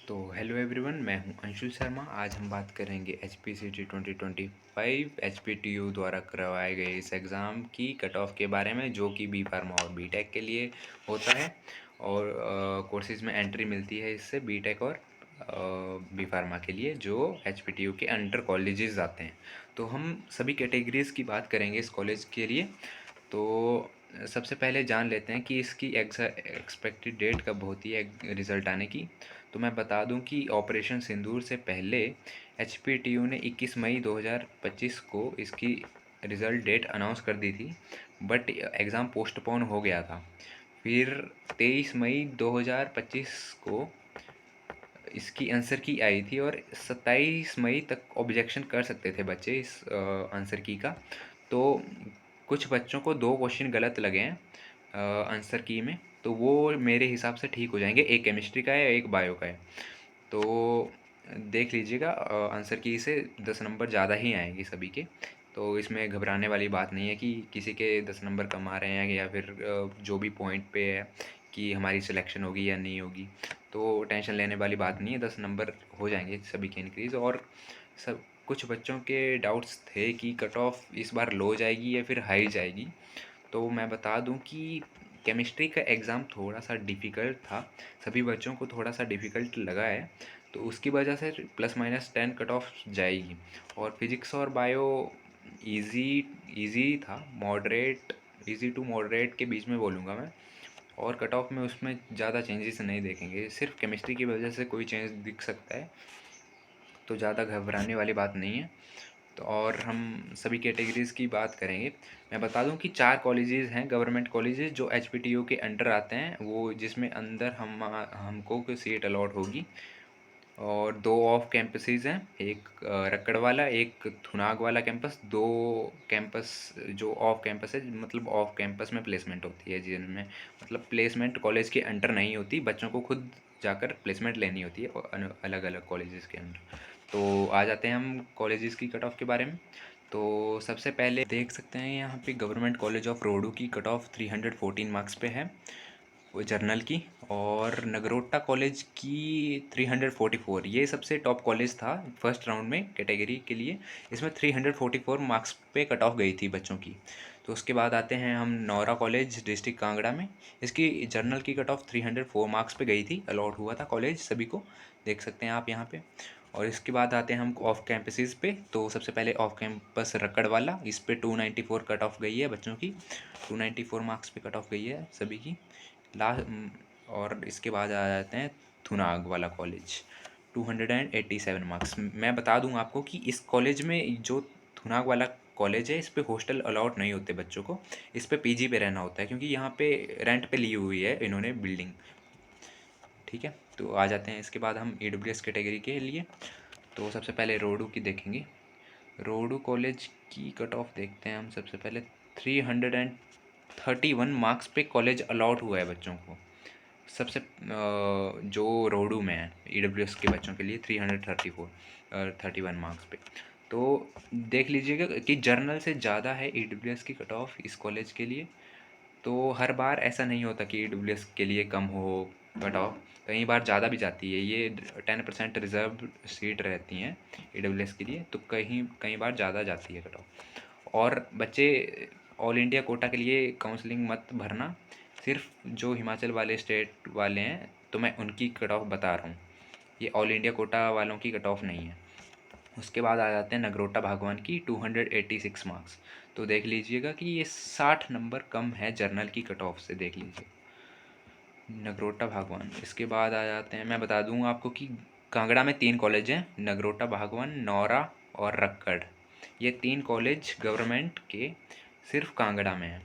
तो hello everyone, मैं हूं अंशुल शर्मा। आज हम बात करेंगे HPCT 2025 HPTU द्वारा करवाए गए इस एग्ज़ाम की कट ऑफ के बारे में, जो कि बी फार्मा और बी टेक के लिए होता है। और कोर्सेज़ में एंट्री मिलती है इससे बी टेक और बी फार्मा के लिए, जो HPTU के अंडर कॉलेजेस आते हैं। तो हम सभी कैटेगरीज़ की बात करेंगे इस कॉलेज के लिए। तो सबसे पहले जान लेते हैं कि इसकी एक्सपेक्टेड डेट कब होती है रिज़ल्ट आने की। तो मैं बता दूं कि ऑपरेशन सिंदूर से पहले HPTU ने 21 मई 2025 को इसकी रिज़ल्ट डेट अनाउंस कर दी थी, बट एग्ज़ाम पोस्टपोन हो गया था। फिर 23 मई 2025 को इसकी आंसर की आई थी, और 27 मई तक ऑब्जेक्शन कर सकते थे बच्चे इस आंसर की का। तो कुछ बच्चों को 2 क्वेश्चन गलत लगे हैं आंसर की में, तो वो मेरे हिसाब से ठीक हो जाएंगे। एक केमिस्ट्री का है, एक बायो का है। तो देख लीजिएगा, आंसर की से 10 नंबर ज़्यादा ही आएंगे सभी के। तो इसमें घबराने वाली बात नहीं है कि किसी के 10 नंबर कम आ रहे हैं, या फिर जो भी पॉइंट पे है कि हमारी सिलेक्शन होगी या नहीं होगी। तो टेंशन लेने वाली बात नहीं है, 10 नंबर हो जाएंगे सभी के इंक्रीज़। और सब कुछ बच्चों के डाउट्स थे कि कट ऑफ इस बार लो जाएगी या फिर हाई जाएगी। तो मैं बता दूं कि केमिस्ट्री का एग्ज़ाम थोड़ा सा डिफ़िकल्ट था, सभी बच्चों को थोड़ा सा डिफ़िकल्ट लगा है। तो उसकी वजह से +-10 कट ऑफ जाएगी। और फिज़िक्स और बायो इजी इजी था, मॉडरेट, इजी टू मॉडरेट के बीच में बोलूँगा मैं। और कट ऑफ में उसमें ज़्यादा चेंजेस नहीं देखेंगे, सिर्फ केमिस्ट्री की वजह से कोई चेंज दिख सकता है, तो ज़्यादा घबराने वाली बात नहीं है। तो और हम सभी कैटेगरीज़ की बात करेंगे। मैं बता दूं कि 4 कॉलेजेस हैं, गवर्नमेंट कॉलेजेस, जो HPTU के अंडर आते हैं, वो जिसमें अंदर हमको कोई सीट अलॉट होगी। और 2 ऑफ कैंपसेस हैं, एक रक्कड़ वाला, एक थुनाग वाला कैंपस। 2 कैंपस जो ऑफ कैंपस है, मतलब ऑफ कैंपस में प्लेसमेंट होती है, जिनमें मतलब प्लेसमेंट कॉलेज के अंडर नहीं होती, बच्चों को खुद जाकर प्लेसमेंट लेनी होती है अलग अलग कॉलेजेस के अंडर। तो आ जाते हैं हम कॉलेजेस की कट ऑफ के बारे में। तो सबसे पहले देख सकते हैं यहाँ पे गवर्नमेंट कॉलेज ऑफ रोडू की कट ऑफ 314 मार्क्स पे है, वो जर्नल की। और नगरोटा कॉलेज की 344, ये सबसे टॉप कॉलेज था फर्स्ट राउंड में कैटेगरी के लिए। इसमें 344 मार्क्स पे कट ऑफ गई थी बच्चों की। तो उसके बाद आते हैं हम नौरा कॉलेज डिस्ट्रिक्ट कांगड़ा में। इसकी जर्नल की कट ऑफ 304 मार्क्स पे गई थी, अलॉट हुआ था कॉलेज सभी को, देख सकते हैं आप यहाँ पे। और इसके बाद आते हैं हम ऑफ कैंपसेस पे। तो सबसे पहले ऑफ कैंपस रक्कड़ वाला, इस पे 294 कट ऑफ गई है बच्चों की, 294 मार्क्स पे कट ऑफ गई है सभी की लास्ट। और इसके बाद आ जाते हैं थुनाग वाला कॉलेज, 287 मार्क्स। मैं बता दूं आपको कि इस कॉलेज में, जो थुनाग वाला कॉलेज है, इस पे हॉस्टल अलाउड नहीं होते बच्चों को, इस पे पीजी पे रहना होता है, क्योंकि यहाँ पे रेंट पे ली हुई है इन्होंने बिल्डिंग। ठीक है, तो आ जाते हैं इसके बाद हम EWS कैटेगरी के लिए। तो सबसे पहले रोडू की देखेंगे। रोडू कॉलेज की कट ऑफ देखते हैं हम सबसे पहले। 331 मार्क्स पे कॉलेज अलॉट हुआ है बच्चों को, सबसे जो रोडू में है EWS के बच्चों के लिए 331 मार्क्स पे। तो देख लीजिएगा कि जर्नल से ज़्यादा है EWS की कट ऑफ इस कॉलेज के लिए। तो हर बार ऐसा नहीं होता कि EWS के लिए कम हो कट ऑफ, कई बार ज़्यादा भी जाती है। ये 10% रिजर्व सीट रहती हैं EWS के लिए, तो कहीं कई बार ज़्यादा जाती है कट ऑफ। और बच्चे ऑल इंडिया कोटा के लिए काउंसलिंग मत भरना, सिर्फ जो हिमाचल वाले स्टेट वाले हैं, तो मैं उनकी कट ऑफ बता रहा हूँ, ये ऑल इंडिया कोटा वालों की कट ऑफ नहीं है। उसके बाद आ जाते हैं नगरोटा भागवान की 286 मार्क्स। तो देख लीजिएगा कि ये 60 नंबर कम है जर्नल की कट ऑफ से, देख लीजिए नगरोटा भागवान। इसके बाद आ जाते हैं, मैं बता दूँ आपको कि कांगड़ा में 3 कॉलेज हैं, नगरोटा भागवान, नौरा और रक्कड़। ये 3 कॉलेज गवर्नमेंट के सिर्फ कांगड़ा में हैं।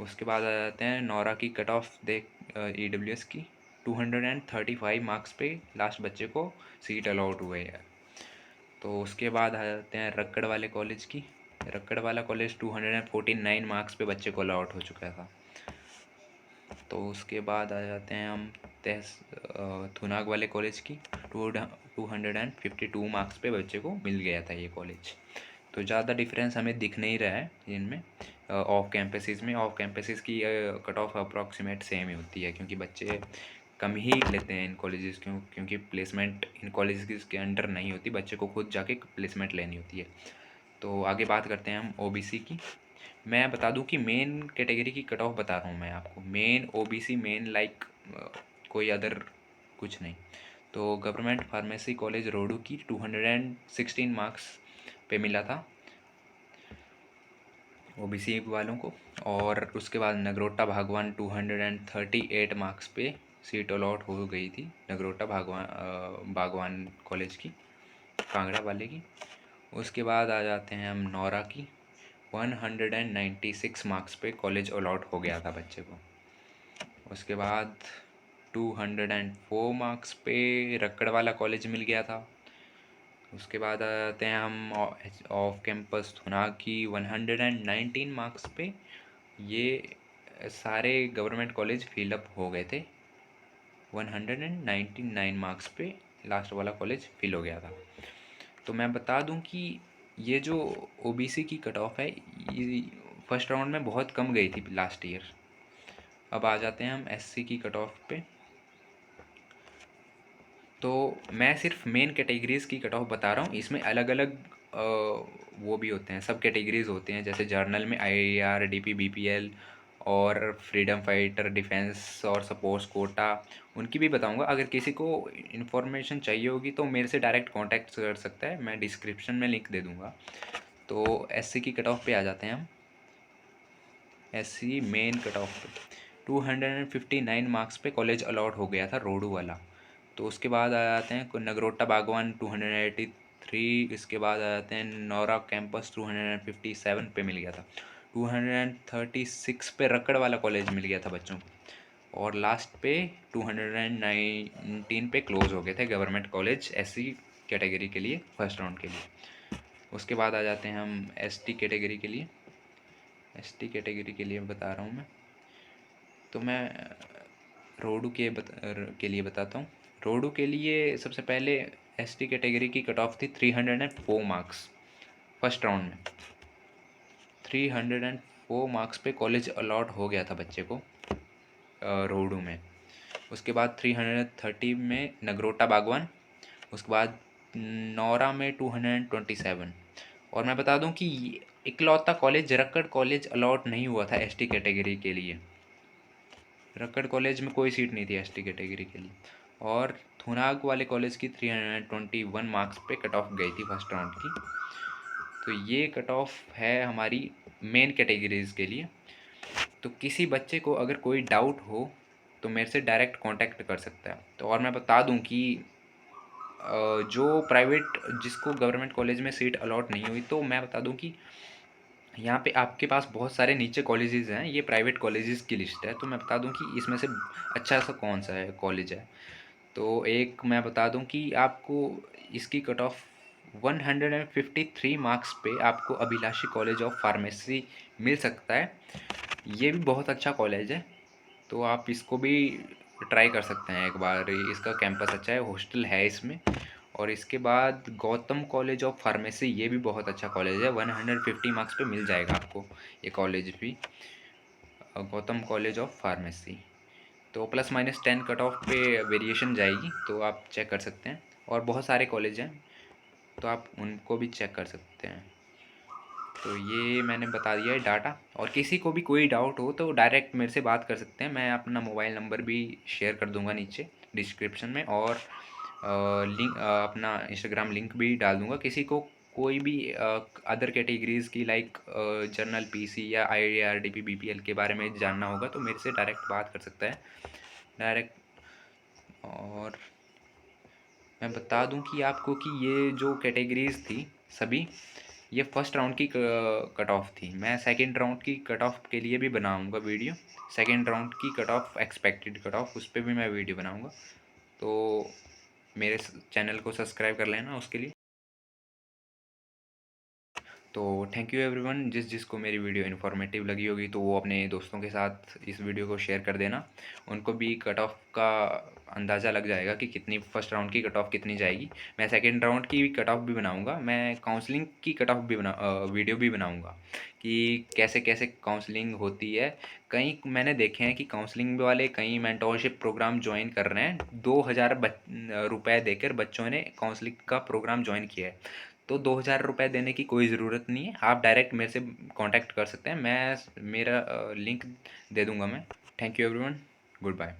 उसके बाद आ जाते हैं नौरा की कट ऑफ देख, EWS की 235 मार्क्स पे लास्ट बच्चे को सीट अलाउट हुए है। तो उसके बाद आ जाते हैं रक्कड़ वाले कॉलेज की। रक्कड़ वाला कॉलेज 249 मार्क्स पे बच्चे को अलॉट हो चुका था। तो उसके बाद आ जाते हैं हम थुनाग वाले कॉलेज की, 252 मार्क्स पे बच्चे को मिल गया था ये कॉलेज। तो ज़्यादा डिफरेंस हमें दिख नहीं रहा है इनमें। ऑफ कैंपसेस में, ऑफ कैंपसेस की कट ऑफ अप्रॉक्सीमेट सेम ही होती है, क्योंकि बच्चे कम ही लेते हैं इन कॉलेजेस क्योंकि प्लेसमेंट इन कॉलेजेस के अंडर नहीं होती, बच्चे को खुद जाके प्लेसमेंट लेनी होती है। तो आगे बात करते हैं हम ओबीसी की। मैं बता दूं कि मेन कैटेगरी की कट ऑफ बता रहा हूँ मैं आपको, मेन ओबीसी मेन लाइक कोई अदर कुछ नहीं। तो गवर्नमेंट फार्मेसी कॉलेज रोडू की 216 मार्क्स पे मिला था ओबीसी वालों को। और उसके बाद नगरोटा भागवान 238 मार्क्स पे सीट अलॉट हो गई थी नगरोटा भागवान कॉलेज की, कांगड़ा वाले की। उसके बाद आ जाते हैं हम नौरा की, 196 मार्क्स पे कॉलेज अलॉट हो गया था बच्चे को। उसके बाद 204 मार्क्स पे रक्कड़ वाला कॉलेज मिल गया था। उसके बाद आ जाते हैं हम ऑफ कैंपस थुनाग की, 119 मार्क्स पे ये सारे गवर्नमेंट कॉलेज फिलअप हो गए थे। 199 मार्क्स पे लास्ट वाला कॉलेज फिल हो गया था। तो मैं बता दूं कि ये जो ओबीसी की कट ऑफ है ये फर्स्ट राउंड में बहुत कम गई थी लास्ट ईयर। अब आ जाते हैं हम एससी की कट ऑफ पे। तो मैं सिर्फ मेन कैटेगरीज़ की कट ऑफ बता रहा हूँ, इसमें अलग अलग वो भी होते हैं, सब कैटेगरीज़ होते हैं। जैसे जर्नल में आईआर, डीपी, बीपीएल और फ्रीडम फाइटर, डिफेंस और सपोर्ट्स कोटा, उनकी भी बताऊंगा। अगर किसी को इन्फॉर्मेशन चाहिए होगी तो मेरे से डायरेक्ट कांटेक्ट कर सकता है, मैं डिस्क्रिप्शन में लिंक दे दूंगा। तो एससी की कट ऑफ पे आ जाते हैं हम। एससी मेन कट ऑफ पे 259 मार्क्स पे कॉलेज अलॉट हो गया था रोडू वाला। तो उसके बाद आ जाते हैं नगरोटा बागवान 283, इसके बाद आ जाते हैं नौरा कैंपस 257 पे मिल गया था। 236 पे रक्कड़ वाला कॉलेज मिल गया था बच्चों को। और लास्ट पे 219 पे क्लोज हो गए थे गवर्नमेंट कॉलेज एससी कैटेगरी के लिए फर्स्ट राउंड के लिए। उसके बाद आ जाते हैं हम एसटी कैटेगरी के लिए। एसटी कैटेगरी के लिए बता रहा हूँ मैं। तो मैं रोडू के लिए बताता हूँ। रोडू के लिए सबसे पहले एसटी कैटेगरी की कट ऑफ थी 304 मार्क्स फर्स्ट राउंड में। 304 मार्क्स पे कॉलेज अलॉट हो गया था बच्चे को रोडू में। उसके बाद 330 में नगरोटा बागवान, उसके बाद नौरा में 227। और मैं बता दूं कि इकलौता कॉलेज रक्कड़ कॉलेज अलॉट नहीं हुआ था एसटी कैटेगरी के लिए। रक्कड़ कॉलेज में कोई सीट नहीं थी एसटी कैटेगरी के लिए। और थुनाग वाले कॉलेज की 321 मार्क्स पे कट ऑफ गई थी फर्स्ट राउंड की। तो ये कट ऑफ है हमारी मेन कैटेगरीज़ के लिए। तो किसी बच्चे को अगर कोई डाउट हो तो मेरे से डायरेक्ट कांटेक्ट कर सकता है। तो और मैं बता दूं कि जो प्राइवेट जिसको गवर्नमेंट कॉलेज में सीट अलॉट नहीं हुई, तो मैं बता दूं कि यहाँ पे आपके पास बहुत सारे नीचे कॉलेजेस हैं, ये प्राइवेट कॉलेजेस की लिस्ट है। तो मैं बता दूं कि इसमें से अच्छा सा कौन सा है कॉलेज है। तो एक मैं बता दूं कि आपको इसकी कट ऑफ 153 मार्क्स पे आपको अभिलाषी कॉलेज ऑफ फार्मेसी मिल सकता है। ये भी बहुत अच्छा कॉलेज है, तो आप इसको भी ट्राई कर सकते हैं एक बार। इसका कैंपस अच्छा है, हॉस्टल है इसमें। और इसके बाद गौतम कॉलेज ऑफ फार्मेसी, ये भी बहुत अच्छा कॉलेज है, 150 मार्क्स पे मिल जाएगा आपको ये कॉलेज भी, गौतम कॉलेज ऑफ फार्मेसी। तो प्लस माइनस 10 कट ऑफ पे वेरिएशन जाएगी, तो आप चेक कर सकते हैं। और बहुत सारे कॉलेज हैं, तो आप उनको भी चेक कर सकते हैं। तो ये मैंने बता दिया है डाटा। और किसी को भी कोई डाउट हो तो डायरेक्ट मेरे से बात कर सकते हैं, मैं अपना मोबाइल नंबर भी शेयर कर दूंगा नीचे डिस्क्रिप्शन में। और लिंक अपना इंस्टाग्राम लिंक भी डाल दूंगा। किसी को कोई भी अदर कैटेगरीज़ की लाइक जर्नल, पीसी या आईआरडीपी, बीपीएल के बारे में जानना होगा तो मेरे से डायरेक्ट बात कर सकता है डायरेक्ट। और मैं बता दूं कि आपको कि ये जो कैटेगरीज़ थी सभी, ये फर्स्ट राउंड की कट ऑफ थी। मैं सेकंड राउंड की कट ऑफ के लिए भी बनाऊंगा वीडियो, सेकंड राउंड की cut off, expected cut off, उस पर भी मैं वीडियो बनाऊंगा। तो मेरे चैनल को सब्सक्राइब कर लेना उसके लिए। तो थैंक यू एवरीवन, जिसको मेरी वीडियो इन्फॉर्मेटिव लगी होगी तो वो अपने दोस्तों के साथ इस वीडियो को शेयर कर देना। उनको भी कट ऑफ का अंदाज़ा लग जाएगा कि कितनी फर्स्ट राउंड की कट ऑफ कितनी जाएगी। मैं सेकंड राउंड की कट ऑफ भी बनाऊंगा, मैं काउंसलिंग की कट ऑफ भी वीडियो भी बनाऊंगा कि कैसे कैसे काउंसलिंग होती है। कई मैंने देखे हैं कि काउंसलिंग वाले कई मेंटोरशिप प्रोग्राम ज्वाइन कर रहे हैं, 2000 रुपये देकर बच्चों ने काउंसलिंग का प्रोग्राम ज्वाइन किया है। तो 2000 रुपये देने की कोई ज़रूरत नहीं है, आप डायरेक्ट मेरे से कांटेक्ट कर सकते हैं, मैं मेरा लिंक दे दूंगा मैं। Thank you everyone, good bye.